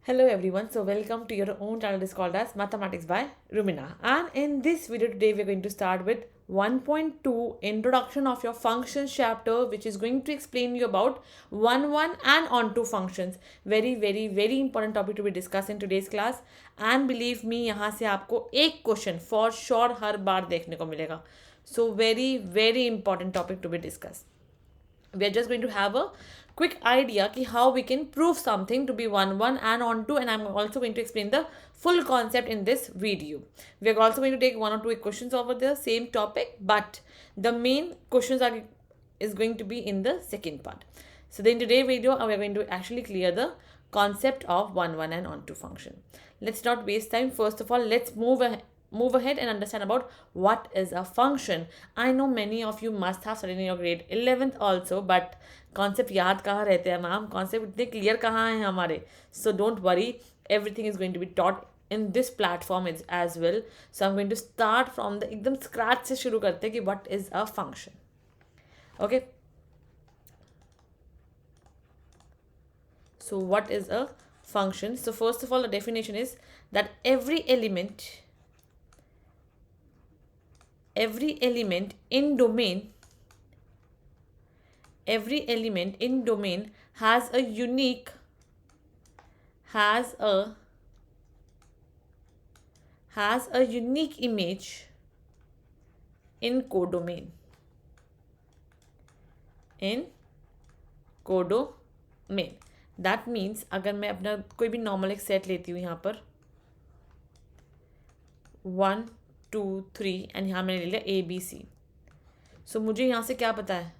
Hello everyone, so welcome to your own channel. Is called as Mathematics by Rumina, and in this video today we are going to start with 1.2 introduction of your functions chapter, which is going to explain you about 1 and onto functions. Very important topic to be discussed in today's class, and believe me यहाँ से आपको एक question for sure हर बार देखने को मिलेगा. So very important topic to be discussed. We are just going to have a quick idea ki how we can prove something to be 1 and onto, and I'm also going to explain the full concept in this video. We are also going to take one or two questions over the same topic, but the main questions is going to be in the second part. So in today's video we are going to actually clear the concept of 1 and onto function. Let's not waste time. First of all, let's move ahead and understand about what is a function. I know many of you must have studied in your grade 11th also, but concept याद कहाँ रहते हैं ma'am, concept इतने clear कहाँ हैं हमारे. So don't worry, everything is going to be taught in this platform as well. So I'm going to start from the एकदम scratch से शुरू करते हैं कि what is a function. Okay. So what is a function? So first of all, the definition is that every element in domain has a unique image in codomain. That means अगर मैं अपना कोई भी नॉर्मल एक set लेती हूँ यहाँ पर 1 2 3 एंड यहाँ मैंने ले लिया ABC. सो मुझे यहाँ से क्या पता है,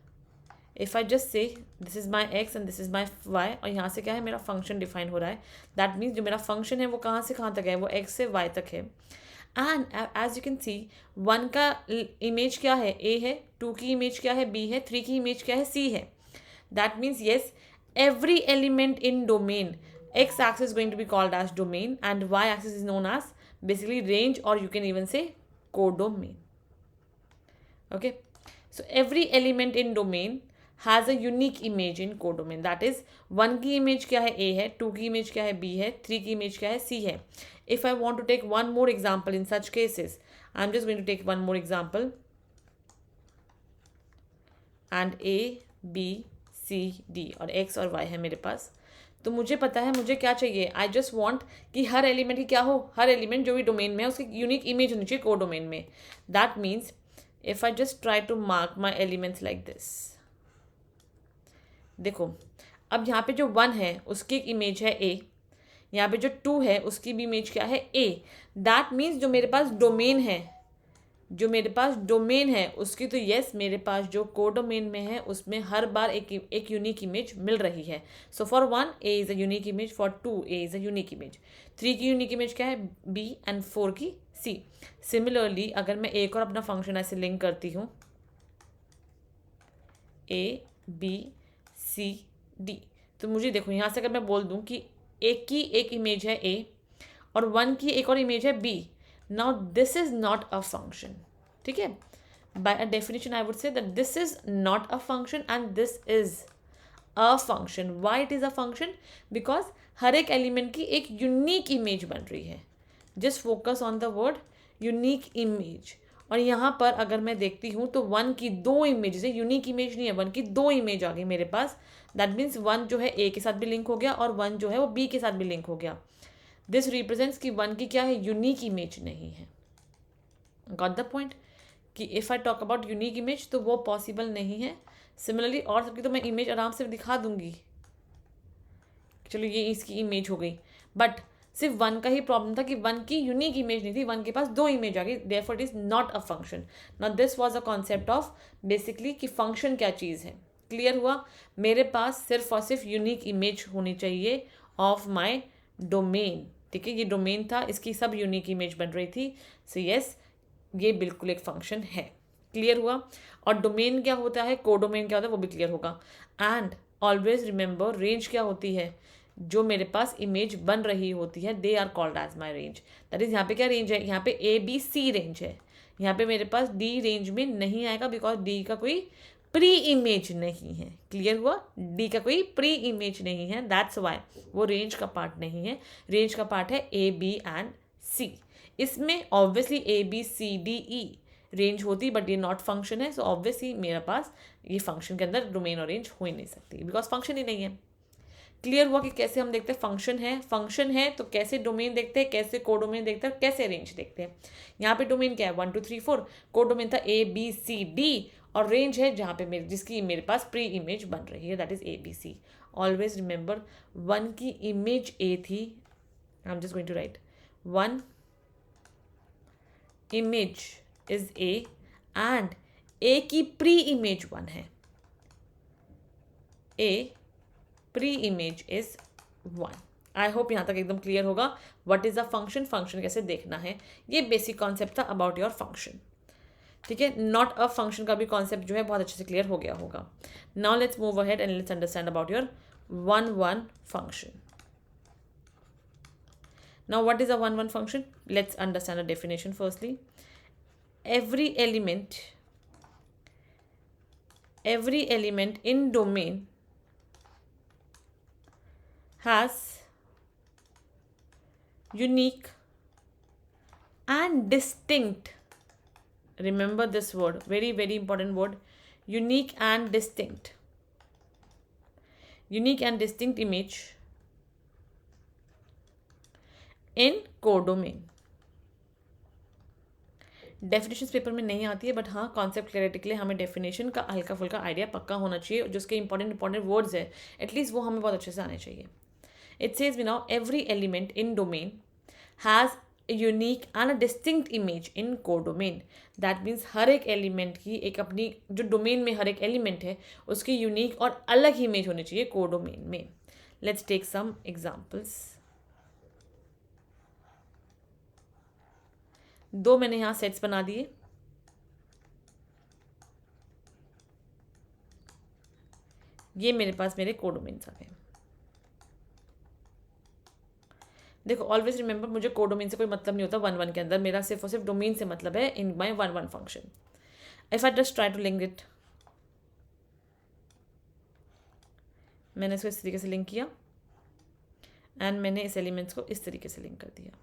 if I just say this is my x and this is my y, और यहाँ से क्या है मेरा फंक्शन डिफाइन हो रहा है. दैट मीन्स जो मेरा फंक्शन है वो कहाँ से कहाँ तक है, वो एक्स से वाई तक है. And as you can see 1 का इमेज क्या है, ए है. 2 की इमेज क्या है, बी है. 3 की इमेज क्या है, सी है. That means yes, every element in domain, x axis is going to be called as domain and y axis is known as basically range, or you can even say codomain. Okay, so every element in domain has a unique image in codomain. That is 1 की image क्या है, a है. 2 की image क्या है, b है. 3 की image क्या है, c है. If I want to take one more example in such cases, I'm just going to take one more example, and a b C D और X और Y है मेरे पास. तो मुझे पता है मुझे क्या चाहिए. आई जस्ट वॉन्ट कि हर एलिमेंट की क्या हो, हर एलिमेंट जो भी डोमेन में है उसकी यूनिक इमेज होनी चाहिए कोडोमेन में. That means if I just try to mark my elements like this, देखो अब यहाँ पे जो 1 है उसकी एक इमेज है A, यहाँ पे जो 2 है उसकी भी इमेज क्या है, A. दैट मीन्स जो मेरे पास डोमेन है उसकी तो येस मेरे पास जो कोडोमेन में है उसमें हर बार एक यूनिक इमेज मिल रही है. So for 1 A is a unique image, for 2 A is a unique image. 3 की यूनिक इमेज क्या है, B, एंड 4 की C. सिमिलरली अगर मैं एक और अपना फंक्शन ऐसे लिंक करती हूँ A B C D, तो मुझे देखो यहाँ से अगर मैं बोल दूँ कि एक की एक इमेज है A और 1 की एक और इमेज है B, now this is not a function. ठीक है, by a definition I would say that this is not a function and this is a function. Why it is a function? Because हर एक element की एक unique image बन रही है. Just focus on the word unique image. और यहाँ पर अगर मैं देखती हूँ तो 1 की 2 इमेज है, यूनिक इमेज नहीं है, 1 की 2 इमेज आ गई मेरे पास. दैट मीन्स 1 जो है A के साथ भी लिंक हो गया और 1 जो है वो B के साथ भी लिंक हो गया. दिस रिप्रेजेंट्स कि 1 की क्या है, यूनिक इमेज नहीं है. गॉट द पॉइंट कि if I talk about unique image तो वो पॉसिबल नहीं है. सिमिलरली और सबकी तो मैं इमेज आराम से दिखा दूंगी, चलो ये इसकी इमेज हो गई. बट सिर्फ 1 का ही प्रॉब्लम था कि 1 की यूनिक इमेज नहीं थी, 1 के पास 2 इमेज आ गई. Therefore it is not a function. Now this was a concept of basically कि फंक्शन क्या चीज़ है. क्लियर हुआ. मेरे पास सिर्फ और सिर्फ यूनिक इमेज होनी चाहिए ऑफ माई डोमेन. ठीक है, ये डोमेन था, इसकी सब यूनिक इमेज बन रही थी. सो येस, ये बिल्कुल एक फंक्शन है. क्लियर हुआ. और डोमेन क्या होता है, कोडोमेन क्या होता है, वो भी क्लियर होगा. एंड ऑलवेज रिमेंबर, रेंज क्या होती है, जो मेरे पास इमेज बन रही होती है, they are called as my range. That is यहाँ पे क्या रेंज है, यहाँ पे A B C रेंज है. यहाँ पे मेरे पास D रेंज में नहीं आएगा बिकॉज D का कोई प्री इमेज नहीं है। क्लियर हुआ? डी का कोई प्री इमेज नहीं है, दैट्स वाई वो रेंज का पार्ट नहीं है। रेंज का पार्ट है ए बी एंड सी। इसमें obviously A B C D E range होती, बट ये नॉट फंक्शन है, सो ऑब्वियसली मेरे पास ये फंक्शन के अंदर डोमेन और रेंज हो ही नहीं सकती, बिकॉज फंक्शन ही नहीं है। क्लियर हुआ कि कैसे हम देखते हैं फंक्शन है तो कैसे डोमेन देखते हैं, कैसे कोडोमेन देखते हैं, कैसे रेंज देखते हैं। यहाँ पे डोमेन क्या है? 1 2 3 4, कोडोमेन था ए बी सी डी, और रेंज है जहाँ पे जिसकी मेरे पास प्री इमेज बन रही है, that is A B C. Always remember 1 की इमेज ए थी, I am just going to write 1 image is A and A की प्री इमेज 1 है। A pre image is 1। I hope यहाँ तक एकदम क्लियर होगा what is a function, function कैसे देखना है। ये बेसिक कॉन्सेप्ट था अबाउट योर फंक्शन। ठीक है, नॉट अ फंक्शन का भी कॉन्सेप्ट जो है बहुत अच्छे से क्लियर हो गया होगा। Now let's move ahead and let's understand about your 1 1 function. Now what is a 1 1 function? Let's understand the definition firstly. Every element in domain has unique and distinct, remember this word, very very important word, unique and distinct image in codomain. Definition paper में नहीं आती है, but हाँ concept clarity के लिए हमें definition का हल्का फुल्का आइडिया पक्का होना चाहिए, जो उसके इंपॉर्टेंट वर्ड्स है एटलीस्ट वो हमें बहुत अच्छे से आने चाहिए। It says we know every element in domain has unique and a distinct image in codomain. That means हर एक एलिमेंट की एक अपनी, जो डोमेन में हर एक एलिमेंट है उसकी यूनिक और अलग इमेज होनी चाहिए कोडोमेन में। Let's take some examples. दो मैंने यहाँ सेट्स बना दिए। ये मेरे पास मेरे कोडोमेन्स आ गए। देखो ऑलवेज रिमेंबर, मुझे कोडोमेन से कोई मतलब नहीं होता 1 1 के अंदर, मेरा सिर्फ और सिर्फ डोमेन से मतलब है in my 1 1 function. If I just try to link it, मैंने इसको इस तरीके से लिंक किया एंड मैंने इस एलिमेंट्स को इस तरीके से लिंक कर दिया।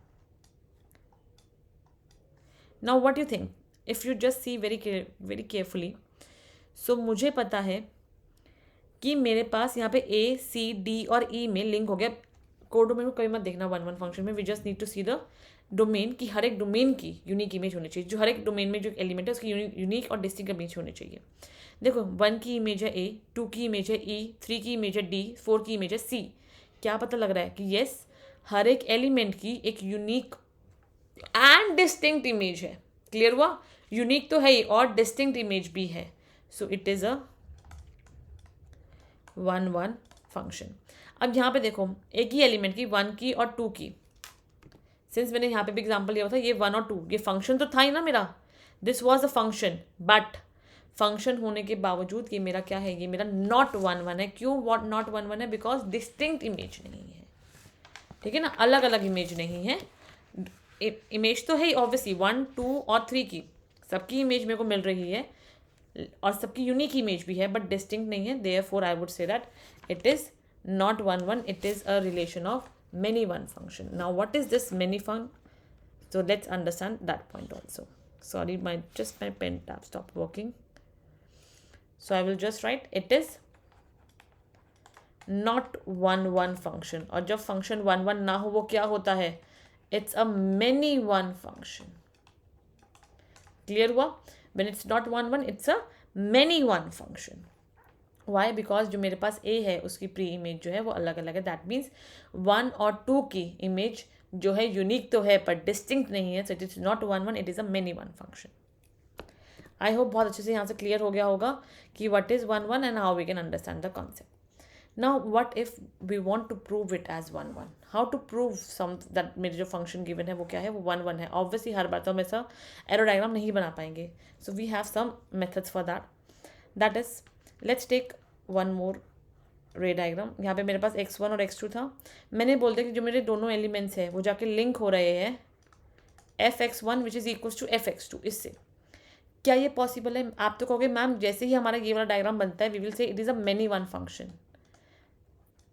Now what you think if you just see very carefully, so मुझे पता है कि मेरे पास यहाँ पे ए सी डी और ई में लिंक हो गया। कोडोमेन को कभी मत देखना 1 1 फंक्शन में, we just need to see the domain की हर एक डोमेन की यूनिक इमेज होनी चाहिए, जो हर एक डोमेन में जो एलिमेंट है उसकी यूनिक और डिस्टिंक्ट इमेज होनी चाहिए। देखो 1 की इमेज है ए, 2 की इमेज है ई, 3 की इमेज है डी, 4 की इमेज है सी। क्या पता लग रहा है कि यस हर एक एलिमेंट की एक यूनिक एंड डिस्टिंक्ट इमेज है। क्लियर हुआ? यूनिक तो है ही और डिस्टिंक्ट इमेज भी है, so it is a 1 1 function. अब यहाँ पे देखो एक ही एलिमेंट की 1 की और 2 की, सिंस मैंने यहाँ पे भी एग्जांपल लिया था, ये 1 और 2 ये फंक्शन तो था ही ना मेरा, this was a function, but function होने के बावजूद ये मेरा क्या है, ये मेरा नॉट 1 1 है। क्यों वॉट नॉट 1 1 है? बिकॉज डिस्टिंक्ट इमेज नहीं है। ठीक है ना, अलग अलग इमेज नहीं है। इमेज तो है ऑब्वियसली 1 2 और 3 की, सबकी इमेज मेरे को मिल रही है और सबकी यूनिक इमेज भी है, बट डिस्टिंक्ट नहीं है। Therefore I would say that it is not 1 1, it is a relation of many one function. Now what is this many fun? So let's understand that point also. Sorry, my pen tab stopped working, so I will just write it is not 1 1 function। और जब function 1 1 ना हो वो क्या होता है? it's a many one function। clear हुआ? when it's not 1 1 it's a many one function। Why? Because जो मेरे पास ए है उसकी प्री इमेज जो है वो अलग अलग है। दैट मीन्स 1 और 2 की इमेज जो है यूनिक तो है पर डिस्टिंक्ट नहीं है, so it is not 1 1, it is a many one function. I hope बहुत अच्छे से यहाँ से क्लियर हो गया होगा कि what is 1 1 and how we can understand the concept. Now what if we want to prove it as 1 1? How to prove some that मेरे जो फंक्शन गिवन है वो क्या है, वो 1 1 है। ऑब्वियसली हर बार तो हम ऐसा एरो डायग्राम नहीं बना पाएंगे, so we have some methods for that is let's take one more ray diagram. यहाँ पे मेरे पास x1 और x2 था। मैंने बोल दिया कि जो मेरे दोनों एलिमेंट्स हैं वो जाके लिंक हो रहे हैं fx1 which is equals to fx2 इससे। क्या ये पॉसिबल है? आप तो कहोगे मैम जैसे ही हमारा ये वाला डायग्राम बनता है we will say it is a many one function.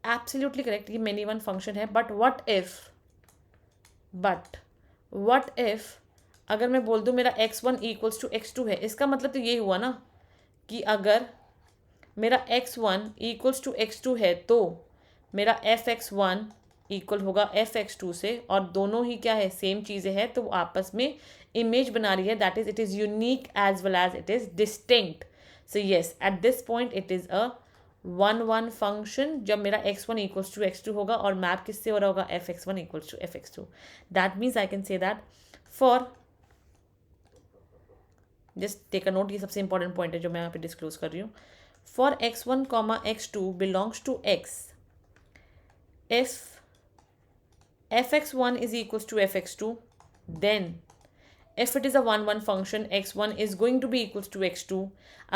Absolutely correct, ये मेनी वन फंक्शन है. बट व्हाट इफ अगर मैं बोल दूँ मेरा x1 इक्वल्स टू x2 है, इसका मतलब तो ये हुआ ना कि अगर मेरा x1 इक्वल्स टू x2 है तो मेरा fx1 इक्वल होगा fx2 से, और दोनों ही क्या है, सेम चीज़ें हैं, तो आपस में इमेज बना रही है. That is it is unique as well as it is distinct. So yes, at this point it is a 1 1 function जब मेरा x1 इक्वल्स टू x2 होगा और मैप किससे हो रहा होगा, fx1 equals to fx2. That means I can say that for, just take a note, ये सबसे इंपॉर्टेंट पॉइंट है जो मैं यहाँ पे डिस्क्लोज कर रही हूँ. For x1 comma x2 belongs to x, if fx1 is equals to fx2, then if it is a 1 1 function x1 is going to be equals to x2.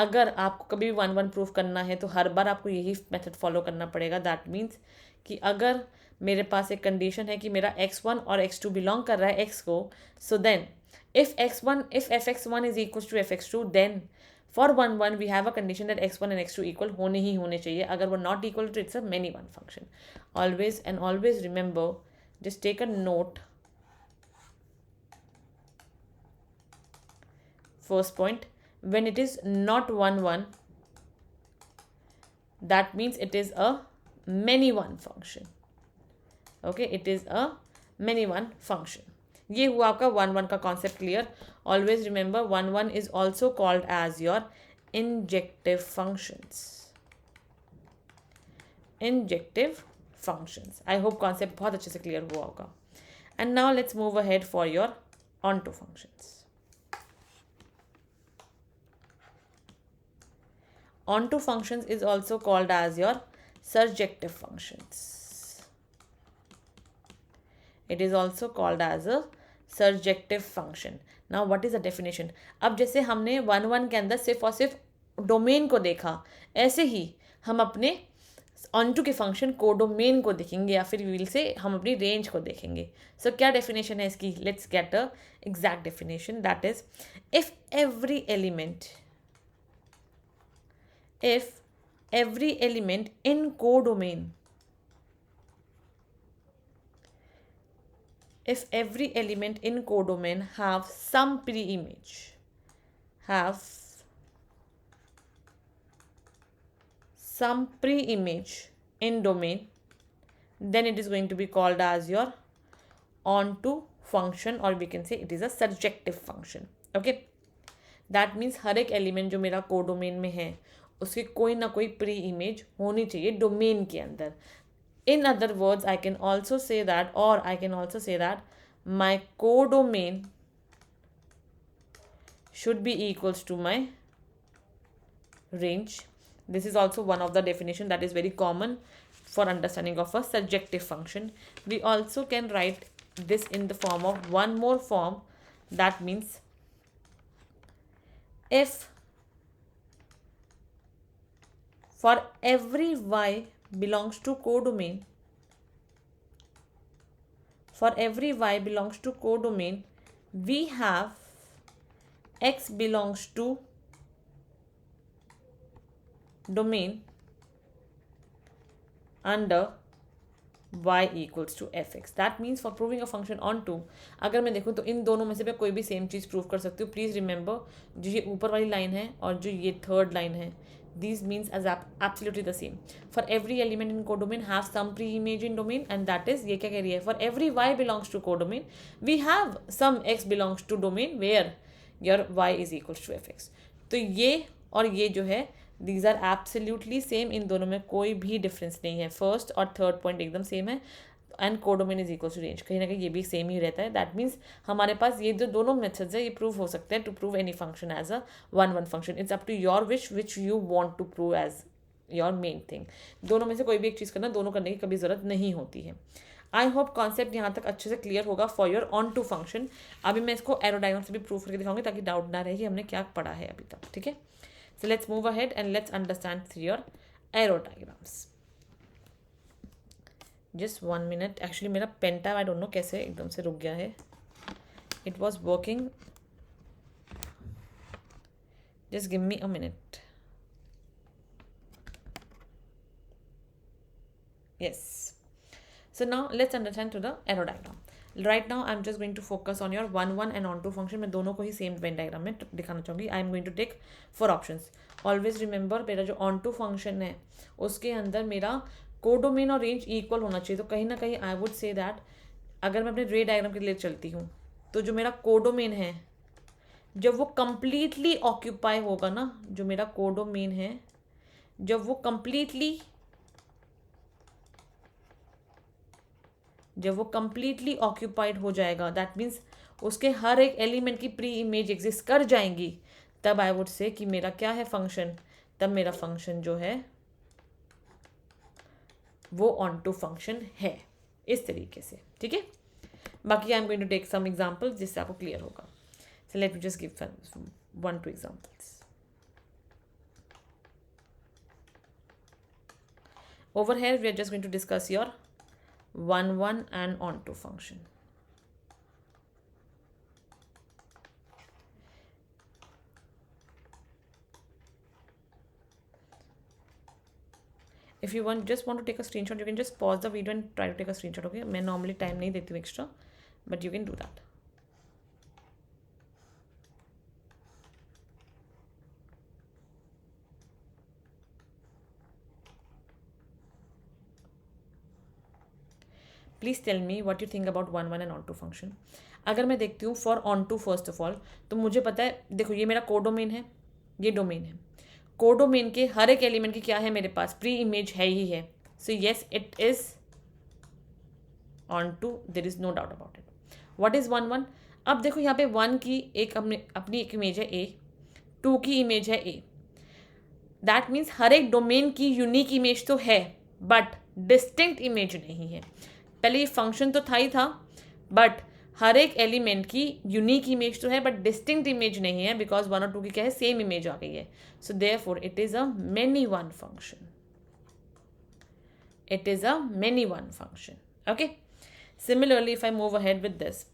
अगर आपको कभी भी 1 1 प्रूफ करना है तो हर बार आपको यही मेथड फॉलो करना पड़ेगा. दैट मीन्स कि अगर मेरे पास एक कंडीशन है कि मेरा x1 और x2 बिलोंग कर रहा है x को, so then if fx1 is equals to fx2, then for 1 1 we have a condition that x1 and x2 equal होने ही होने चाहिए. अगर वो not equal to, it's a many one function. Always and always remember, just take a note. First point, when it is not 1 1, that means it is a many one function. Okay, it is a many one function. ये हुआ आपका 1 1 का concept clear. Always remember 1 1 is also called as your injective functions. Injective functions. I hope concept बहुत अच्छे से clear हुआ होगा. And now let's move ahead for your onto functions. Onto functions is also called as your surjective functions. It is also called as a surjective function. Now what is the definition? अब जैसे हमने 1 1 के अंदर सिर्फ और सिर्फ domain को देखा, ऐसे ही हम अपने onto के फंक्शन को डोमेन को देखेंगे, या फिर विल से हम अपनी रेंज को देखेंगे. सो क्या डेफिनेशन है इसकी? Let's get a exact definition. That is if every element in codomain, if every element in codomain have some pre-image, in domain, then it is going to be called as your onto function, or we can say it is a surjective function. Okay, that means हर एक element जो मेरा codomain में है उसकी कोई ना कोई pre image होनी चाहिए डोमेन के अंदर. इन other words I can also say that my codomain should be equals to my range. This is also one of the definition that is very common for understanding of a surjective function. We also can write this in the form of one more form. That means if for every y belongs to codomain, we have x belongs to domain under y equals to fx. That means for proving a function onto, अगर मैं देखूँ तो इन दोनों में से मैं कोई भी सेम चीज़ प्रूव कर सकती हूँ. प्लीज़ रिमेंबर, जो ये ऊपर वाली लाइन है और जो ये थर्ड लाइन है, these means as absolutely the same. For every element in codomain have some pre-image in domain, and that is, ये क्या कह रही है, for every y belongs to codomain we have some x belongs to domain where your y is equals to fx. तो ये और ये जो है these are absolutely same. इन दोनों में कोई भी डिफरेंस नहीं है. फर्स्ट और थर्ड पॉइंट एकदम सेम है. And codomain is equal to range, कहीं ना कहीं ये भी सेम ही रहता है. दैट मीन्स हमारे पास ये जो दोनों मेथड्स है ये प्रूव हो सकते हैं to prove any function as a 1 1 function. It's up to your which you want to prove as your main thing. दोनों में से कोई भी एक चीज़ करना, दोनों करने की कभी ज़रूरत नहीं होती है. आई होप कॉन्सेप्ट यहाँ तक अच्छे से क्लियर होगा for your onto function. अभी मैं इसको एरो डायग्राम से भी प्रूव करके दिखाऊंगी ताकि डाउट ना रहे कि हमने क्या पढ़ा है अभी तक. ठीक है, so let's move ahead and let's understand through your arrow diagrams. Just 1 minute. Actually मेरा pen tab I don't know कैसे एकदम से रुक गया है. It was working Just give me a minute. Yes. So now let's understand to the arrow diagram. Right now I'm just going to focus on your 1 and on 2 function. मैं दोनों को ही same Venn diagram में दिखाना चाहूँगी. I am going to take 4 options. Always remember मेरा जो on to function है उसके अंदर मेरा कोडोमेन और रेंज इक्वल होना चाहिए. तो कहीं ना कहीं आई वुड से दैट अगर मैं अपने रे डायग्राम के लिए चलती हूँ तो जो मेरा कोडोमेन है जब वो कंप्लीटली ऑक्यूपाई होगा ना, जो मेरा कोडोमेन है जब वो कंप्लीटली ऑक्यूपाइड हो जाएगा, दैट मीन्स उसके हर एक एलिमेंट की प्री इमेज एग्जिस्ट कर जाएंगी, तब आई वुड से कि मेरा क्या है फंक्शन, तब मेरा फंक्शन जो है वो ऑन टू फंक्शन है. इस तरीके से. ठीक है. बाकी I am going to take some examples जिससे आपको क्लियर होगा. So let me just give 1-2 examples. Over here we are just going to discuss your 1 and onto function. If you just want to take a screenshot, you can just pause the video and try to take a screenshot. Okay, मैं normally time नहीं देती हूँ extra, but you can do that. Please tell me what you think about 1 and onto function. अगर मैं देखती हूँ for onto first of all, तो मुझे पता है, देखो ये मेरा कोडोमेन है, ये डोमेन है. कोडोमेन के हर एक एलिमेंट की क्या है मेरे पास, प्री इमेज है ही है. So yes it is onto, there is no doubt about it. What is 1. अब देखो यहाँ पे 1 की एक अपनी एक इमेज है ए, 2 की इमेज है ए. दैट मीन्स हर एक डोमेन की यूनिक इमेज तो है बट डिस्टिंक्ट इमेज नहीं है. पहले ये फंक्शन तो था ही था, बट हर एक एलिमेंट की यूनिक इमेज तो है बट डिस्टिंक्ट इमेज नहीं है, बिकॉज 1 और 2 की क्या है, सेम इमेज आ गई है. So therefore it is a many one function. It is a many one function. Okay. Similarly if I move ahead with this,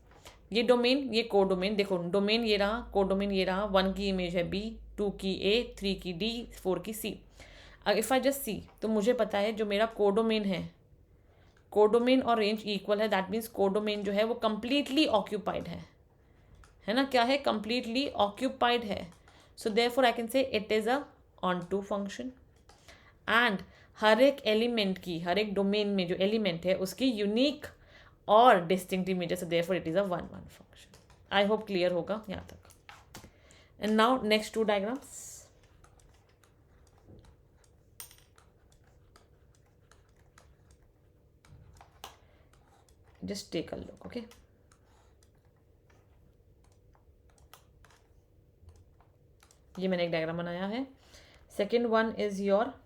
ये डोमेन, ये कोडोमेन, देखो डोमेन ये रहा, कोडोमेन ये रहा. 1 की इमेज है बी, 2 की ए, 3 की डी, 4 की सी. इफ आई जस्ट सी, तो मुझे पता है जो मेरा कोडोमेन है, कोडोमेन और रेंज इक्वल है. दैट मीन्स कोडोमेन जो है वो कंप्लीटली ऑक्यूपाइड है ना. क्या है, कंप्लीटली ऑक्यूपाइड है. So therefore I can say it is a onto function. And हर एक एलिमेंट की, हर एक डोमेन में जो एलिमेंट है उसकी यूनिक और distinct images. So therefore it is a 1 function. I hope clear होगा यहाँ तक. And now next 2 diagrams. Just take a look. Okay. ये मैंने एक डायग्राम बनाया है. Second one is your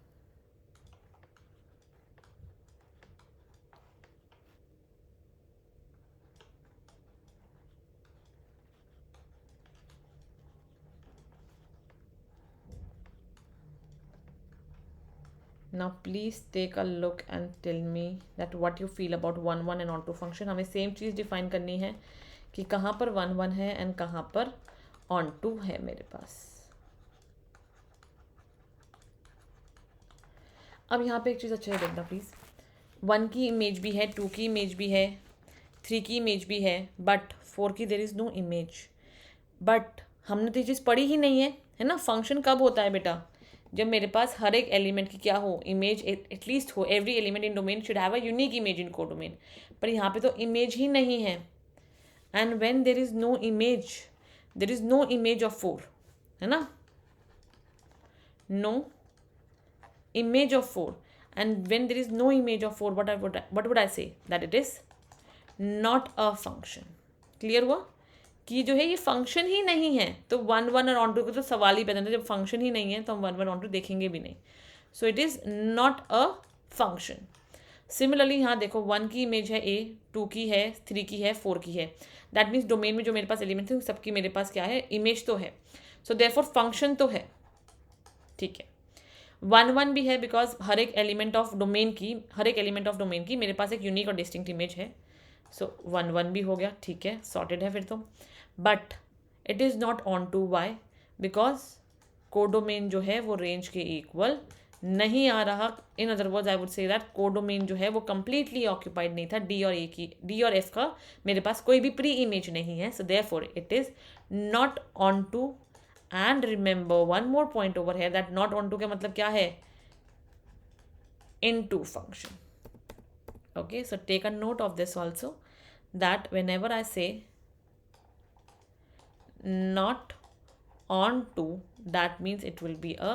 now please take a look and tell me that what you feel about 1 and onto function. हमें same चीज़ define करनी है कि कहाँ पर 1 है एंड कहाँ पर onto है मेरे पास. अब यहाँ पे एक चीज़ अच्छे से देखना प्लीज़. 1 की इमेज भी है, 2 की इमेज भी है, 3 की इमेज भी है, बट 4 की there is no image. But हमने तो ये चीज़ पढ़ी ही नहीं है ना. फंक्शन कब होता है बेटा, जब मेरे पास हर एक एलिमेंट की क्या हो, इमेज एटलीस्ट हो. Every element in domain should have a unique image in codomain. पर यहाँ पे तो इमेज ही नहीं है. And when there is no image, there is no image of 4, है ना. No image of 4, and when there is no image of 4, what would I say, that it is not a function. Clear हुआ कि जो है ये function ही नहीं है. तो 1 और ऑन टू का तो सवाल ही पैदा नहीं. जब फंक्शन ही नहीं है तो हम 1 ऑन टू देखेंगे भी नहीं. So it is not a function. Similarly यहाँ देखो 1 की इमेज है ए, 2 की है, 3 की है, 4 की है. दैट मीन्स डोमेन में जो मेरे पास एलिमेंट है सबकी मेरे पास क्या है, इमेज तो है. सो देयरफॉर फंक्शन तो है. ठीक है. 1 भी है बिकॉज हर एक एलिमेंट ऑफ डोमेन की मेरे पास एक यूनिक और डिस्टिंक्ट इमेज है. सो 1 भी हो गया. ठीक है, सॉर्टेड है फिर तो. But it is not onto. Why? Because codomain जो है वो रेंज के इक्वल नहीं आ रहा. In other words I would say that codomain जो है वो कंप्लीटली ऑक्यूपाइड नहीं था. डी और एफ का मेरे पास कोई भी प्री इमेज नहीं है. So therefore it is not onto. And remember one more point over है दैट नॉट ऑन टू का मतलब क्या है? into function. Okay, so take a note of this also, that whenever I say not on to, that means it will be a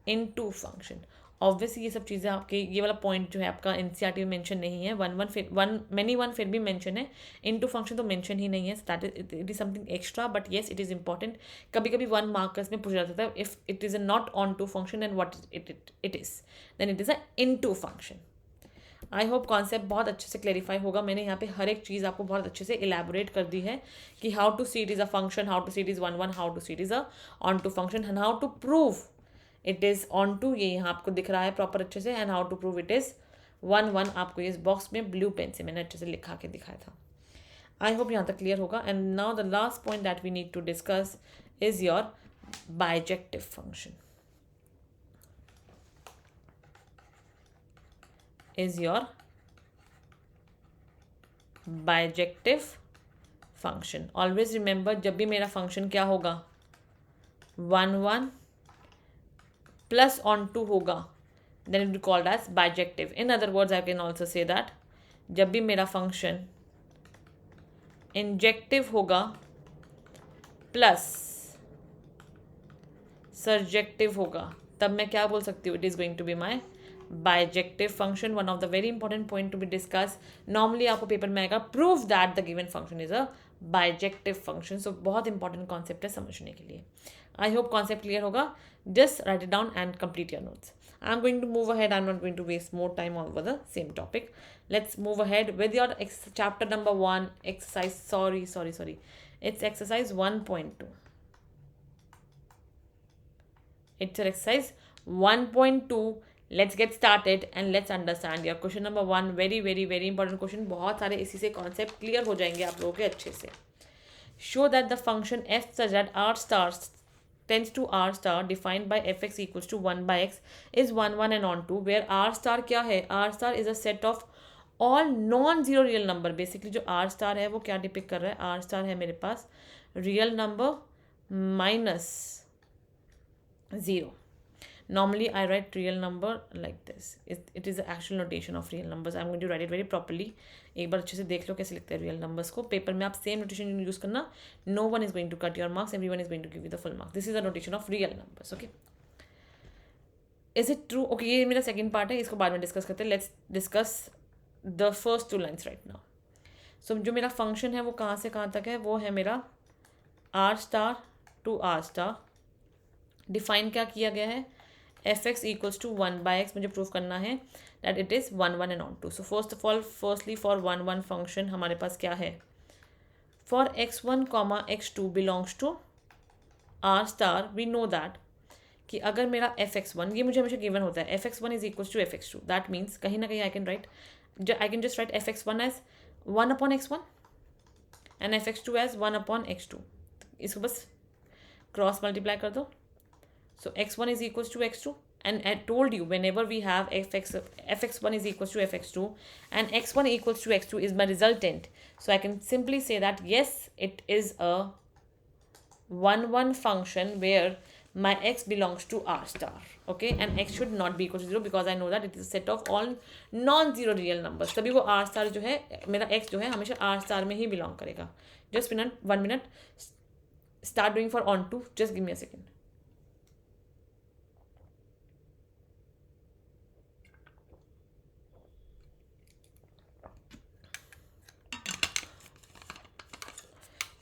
into function. Obviously ये सब चीज़ें आपके ये वाला पॉइंट जो है आपका एनसीईआरटी में मेंशन नहीं है. वन फिर भी मेंशन है. इनटू फंक्शन तो मेंशन ही नहीं है. That is it is something extra, but yes it is important. कभी कभी 1 मार्कर्स में पूछा जाता है if it is a not onto function and what it is, then it is a into function. I hope concept बहुत अच्छे से clarify होगा. मैंने यहाँ पे हर एक चीज़ आपको बहुत अच्छे से इलेबोरेट कर दी है कि how to see it is a function, how to see it is one, how to see it is a onto function, and how to prove it is onto. ये यहाँ आपको दिख रहा है प्रॉपर अच्छे से. And how to prove it is 1 आपको इस बॉक्स में ब्लू पेन से मैंने अच्छे से लिखा के दिखाया था. आई होप यहाँ तक क्लियर होगा. And now the last point that we need to discuss is your bijective function. Is your bijective function. Always remember, जब भी मेरा फंक्शन क्या होगा? 1 प्लस ऑन टू होगा, then it will be called as bijective. In other words, I can also say that जब भी मेरा function injective होगा प्लस सर्जेक्टिव होगा, तब मैं क्या बोल सकती हूँ? It is going to be my bijective function. One of the very important point to be discuss. Normally आपको पेपर में आएगा prove that the given function is a bijective function. So बहुत इंपॉर्टेंट कॉन्सेप्ट है समझने के लिए. I hope concept clear होगा. Just write it down and complete your notes. I'm going to move ahead. I'm not going to waste more time over the same topic. Let's move ahead with your chapter number 1 exercise. Sorry. It's exercise 1.2. It's your exercise 1.2. Let's get started and let's understand your question number 1. very important question. बहुत सारे इसी से concept clear हो जाएंगे आप लोगों के अच्छे से. Show that the function f such that r star tends to r star defined by fx equals to 1 by x is 1 and on 2, where r star क्या है? r star is a set of all non-zero real number. Basically जो r star है वो क्या depict कर रहा है? r star है मेरे पास real number minus 0. Normally I write real number like this. It is the actual notation of real numbers. I'm going to write it very properly. एक बार अच्छे से देख लो कैसे लिखते हैं रियल नंबर्स को. पेपर में आप सेम नोटेशन यूज करना. No one is going to cut your marks. Everyone is going to give you the full marks. This is the notation of real numbers. Okay. Is it true? Okay, ये मेरा second part है. इसको बाद में discuss करते हैं. Let's discuss the first 2 lines right now. So जो मेरा फंक्शन है वो कहाँ से कहाँ तक है? वो है मेरा r star to r star. Define क्या किया गया है? fx equals to 1 by x. मुझे प्रूव करना है that it is 1 and on 2. So first of all, firstly for 1 function हमारे पास क्या है? For x1 comma x2 belongs to r star, we know that कि अगर मेरा fx1, ये मुझे हमेशा गिवन होता है, fx1 is equals to fx2. That means कहीं ना कहीं I can just write fx1 as 1 upon x1 and fx2 as 1 upon x2. इसको बस क्रॉस मल्टीप्लाई कर दो. So x1 is equals to x2, and I told you whenever we have fx1 is equals to fx2 and x1 equals to x2 is my resultant. So I can simply say that yes, it is a 1 function where my x belongs to r star. Okay, and x should not be equal to 0 because I know that it is a set of all non-zero real numbers. तभी वो r star जो है मेरा x जो है हमेशा r star में ही belong करेगा. Just 1 minute. Start doing for on to. Just give me a second.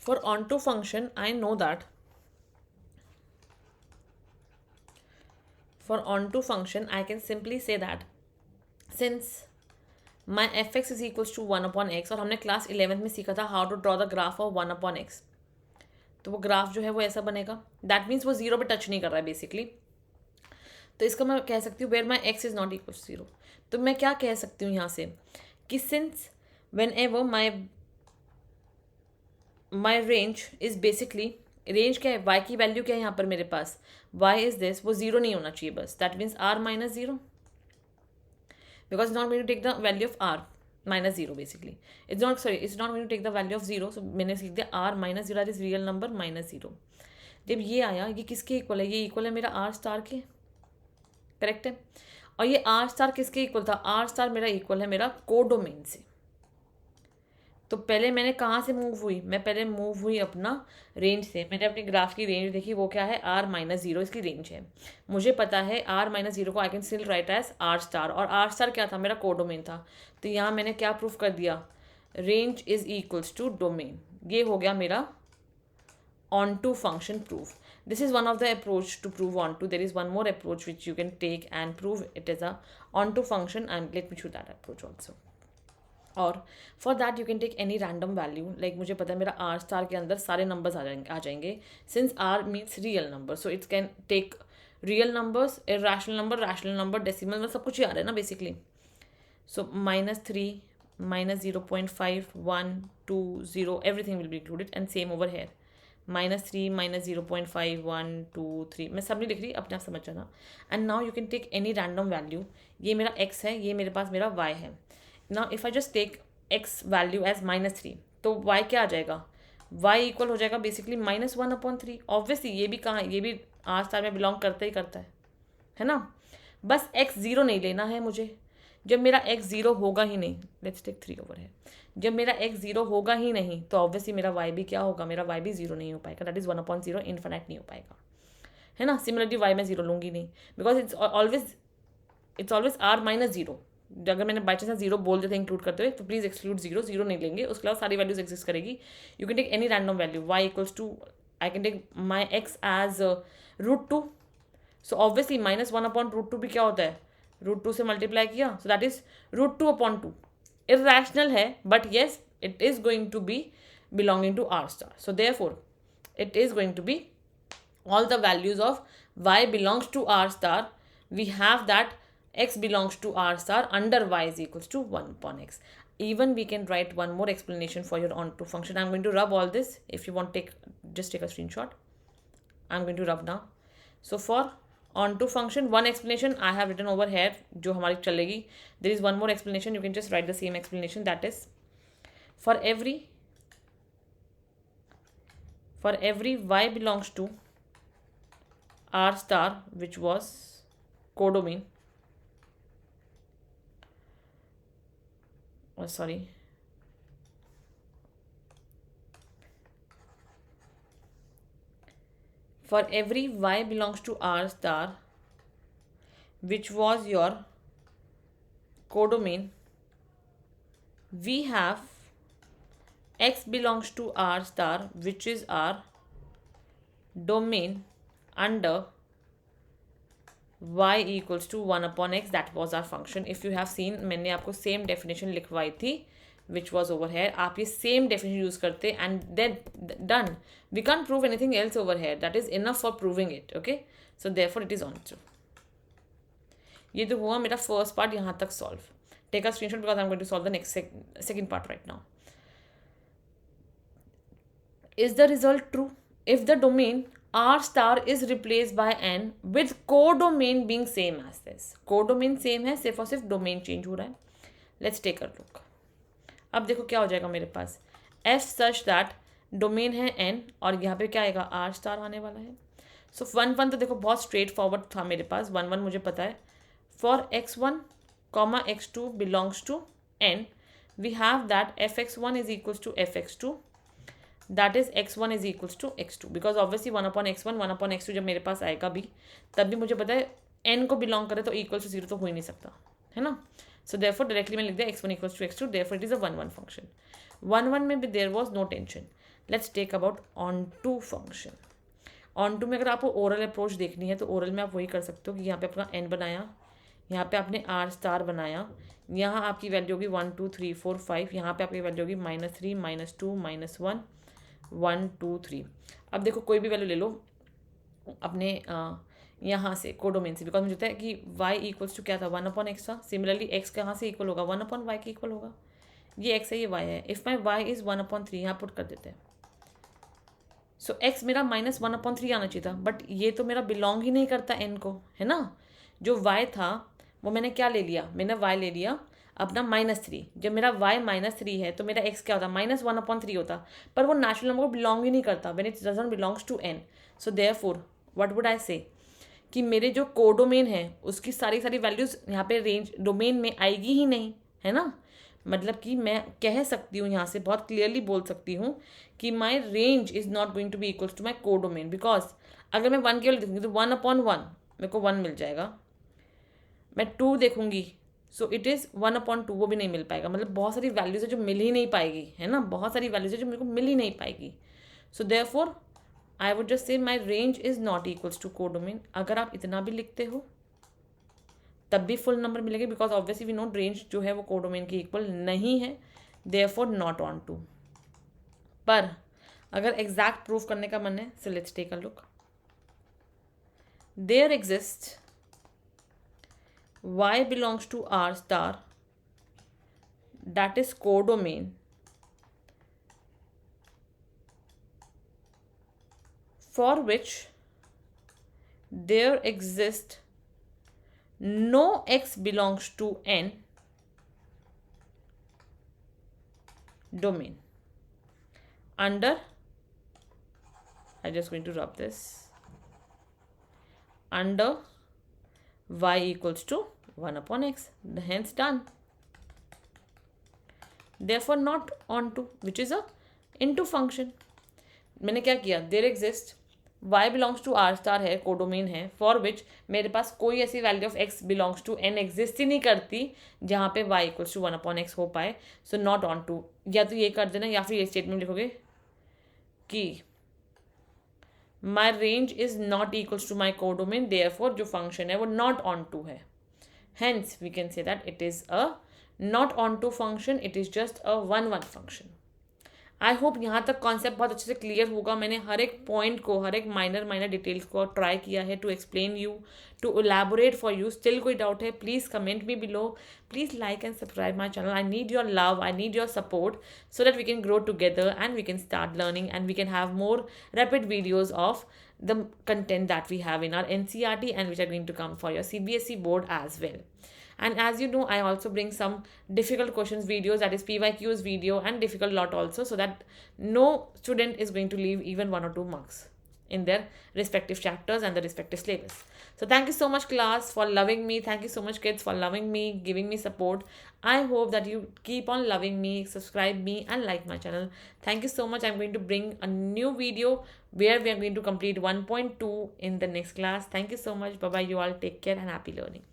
For onto function, I know that for onto function, I can simply say that since my fx is equals to 1 upon x, और हमने class 11th में सीखा था how to draw the graph of 1 upon x, तो वो graph जो है वो ऐसा बनेगा. दैट मीन्स वो 0 पे टच नहीं कर रहा है बेसिकली. तो इसका मैं कह सकती हूँ where my x is not equal to 0. तो मैं क्या कह सकती हूँ यहाँ से कि since when ever my range is basically range क्या है, y की वैल्यू क्या है यहाँ पर मेरे पास, y इज दिस, वो जीरो नहीं होना चाहिए बस, that means r minus zero, because it's not going to take the value of r minus 0 basically. It's not going to take the value of 0, so मैंने सीख दिया r minus 0 is real number minus 0. जब ये आया, ये किसके equal है, ये इक्वल है मेरा r स्टार के, करेक्ट है। और ये r स्टार किसके इक्वल था, r स्टार मेरा इक्वल है मेरा कोडोमेन से। तो पहले मैंने कहाँ से मूव हुई, मैं पहले मूव हुई अपना रेंज से, मैंने अपनी ग्राफ की रेंज देखी, वो क्या है r माइनस जीरो इसकी रेंज है। मुझे पता है r माइनस जीरो को I can still write as r star, और r स्टार क्या था, मेरा कोडोमेन था। तो यहाँ मैंने क्या प्रूफ कर दिया, range is equals to domain. ये हो गया मेरा onto function proof. This is one of the approach to prove onto. There is one more approach which you can take and prove it is a onto function, and let me show that approach also. और for that you can take any random value, like मुझे पता है मेरा r star के अंदर सारे numbers आ जाएंगे since r means real number, so it's can take real numbers, irrational number, rational number, decimal, मतलब सब कुछ ही आ रहा है ना basically. So -3, -0.5, 1, 2, 0, everything will be included, and same over here -3, -0.5, 1, 2, 3, मैं सब नहीं लिख रही, अपने आप समझ जाना। And now you can take any random value, ये मेरा x है, ये मेरे पास मेरा y है। Now if I just take x value as -3, तो y क्या आ जाएगा, y इक्वल हो जाएगा बेसिकली -1/3। ऑब्वियसली ये भी कहाँ, ये भी r स्टार में बिलोंग करता ही करता है ना। बस x जीरो नहीं लेना है मुझे। जब मेरा x जीरो होगा ही नहीं, लेट्स टेक 3 ओवर है, जब मेरा x जीरो होगा ही नहीं तो ऑब्वियसली मेरा y भी क्या होगा, मेरा y भी जीरो नहीं हो पाएगा, दैट इज 1/0, इन्फिनिट नहीं हो पाएगा, है ना। सिमिलरली y मैं जीरो लूँगी नहीं, because it's always r minus zero. अगर मैंने बाई चांस जीरो बोल देते इंक्लूड करते हुए, तो प्लीज एक्सक्लूड जीरो, जीरो नहीं लेंगे, उसके अलावा सारी वैल्यूज एक्सिस्ट करेगी। You can take any random value, y equals to, I can take my x as √2, so obviously -1/√2 भी क्या होता है, √2 से मल्टीप्लाई किया, सो दैट इज √2/2। इरैशनल है, but yes it is going to be belonging to r star, so therefore it is going to be all the values of y belongs to r star, we have that x belongs to r star under y is equals to 1/x. Even we can write one more explanation for your onto function. I'm going to rub all this. If you want, just take a screenshot. I'm going to rub now. So for onto function, one explanation I have written over here जो हमारी चलेगी. There is one more explanation. You can just write the same explanation. That is, for every y belongs to r star, which was codomain, for every y belongs to r star, which was your codomain, we have x belongs to r star, which is our domain, under y equals to 1/x. That was our function. If you have seen, मैंने आपको same definition लिखवाई थी, which was over here. आप ये same definition use करते and then done. We can't prove anything else over here. That is enough for proving it. Okay, so therefore it is on true. ये तो हुआ मेरा first part यहाँ तक solve. Take a screenshot because I am going to solve the next second part right now. Is the result true if the domain r star is replaced by n with codomain being same as this? Codomain same है, सिर्फ और सिर्फ domain change हो रहा है। Let's take a look. अब देखो क्या हो जाएगा मेरे पास, f such that डोमेन है n और यहाँ पे क्या आएगा, r स्टार आने वाला है। सो 1 तो देखो बहुत स्ट्रेट फॉरवर्ड था मेरे पास, 1 मुझे पता है। For x1, x2 belongs to n, we have that fx1 is equals to fx2, that is x1 is equals to x2, because obviously 1/x1 1/x2 जब मेरे पास आएगा भी, तब भी मुझे पता है n को बिलोंग करे तो इक्वल टू 0 तो हो ही नहीं सकता, है ना। सो देयरफॉर डायरेक्टली मैं लिख दिया x1 equals to x2, therefore it is a 1/1 function. 1/1 में भी there was no tension. Let's take about onto function. Onto में अगर आपको ओरल अप्रोच देखनी है तो ओरल में आप वही कर सकते हो कि यहाँ पे अपना n बनाया, यहाँ पे आपने r स्टार बनाया, यहाँ आपकी वैल्यू होगी 1 2 3 4 5, यहाँ पे आपकी वैल्यू होगी -3 -2 -1 1 2 3। अब देखो कोई भी वैल्यू ले लो अपने यहाँ से कोडोमेन से, बिकॉज मुझे पता है कि y इक्वल्स टू क्या था, 1/x था। सिमिलरली x कहाँ से इक्वल होगा, 1/y के इक्वल होगा। ये x है, ये y है। इफ़ माई y इज़ 1/3, यहाँ पुट कर देते हैं। सो x मेरा -1/3 आना चाहिए था, बट ये तो मेरा बिलोंग ही नहीं करता n को, है ना। जो y था वो मैंने क्या ले लिया, मैंने y ले लिया अपना -3। जब मेरा y -3 है तो मेरा x क्या होता, -1/3 होता, पर वो नेचुरल नंबर को बिलोंग ही नहीं करता when it doesn't belongs to n। So therefore what would I say कि मेरे जो कोडोमेन है उसकी सारी सारी वैल्यूज़ यहाँ पे रेंज डोमेन में आएगी ही नहीं, है ना। मतलब कि मैं कह सकती हूँ यहाँ से बहुत क्लियरली बोल सकती हूँ कि my range is not going to be equals to my codomain, because अगर मैं 1 केवल देखूँगी तो 1/1 मेरे को 1 मिल जाएगा। मैं 2 देखूँगी सो इट इज़ 1/2, वो भी नहीं मिल पाएगा। मतलब बहुत सारी वैल्यूज़ है जो मिल ही नहीं पाएगी, है ना, बहुत सारी वैल्यूज़ है जो मेरे को मिल ही नहीं पाएगी। So therefore I would just say my range is not equals to codomain. अगर आप इतना भी लिखते हो तब भी फुल नंबर मिलेंगे, because obviously we know range जो है वो कोडोमेन की इक्वल नहीं है, देयरफॉर नॉट ऑन टू। पर अगर एग्जैक्ट प्रूफ करने का मन है, so let's take a look. There exist y belongs to R star that is codomain for which there exists no x belongs to n domain under, I'm just going to rub this, under y equals to 1/x, hence done. Therefore not onto, which is a into function. मैंने क्या किया, there exist y belongs to r star है, codomain है, for which मेरे पास कोई ऐसी value of x belongs to n exist ही नहीं करती जहाँ पे y इक्वल्स टू 1/x हो पाए। सो नॉट ऑन टू, या तो ये कर देना या फिर ये स्टेटमेंट लिखोगे कि my range is not equals to my codomain, therefore जो फंक्शन है वो नॉट ऑन टू है। Hence, we can say that it is a not onto function, it is just a 1/1 function. I hope यहाँ तक concept बहुत अच्छे से clear होगा। मैंने हर एक पॉइंट को, हर एक माइनर डिटेल्स को ट्राई किया है to explain you, to elaborate for you. Still कोई डाउट है, please comment me below, please like and subscribe my channel. I need your love, I need your support so that we can grow together and we can start learning and we can have more rapid videos of the content that we have in our NCERT and which are going to come for your CBSE board as well. And as you know, I also bring some difficult questions videos, that is PYQs video and difficult lot also, so that no student is going to leave even 1 or 2 marks in their respective chapters and the respective syllabus. So thank you so much class for loving me. Thank you so much kids for loving me, giving me support. I hope that you keep on loving me, subscribe me and like my channel. Thank you so much. I'm going to bring a new video where we are going to complete 1.2 in the next class. Thank you so much. Bye bye you all. Take care and happy learning.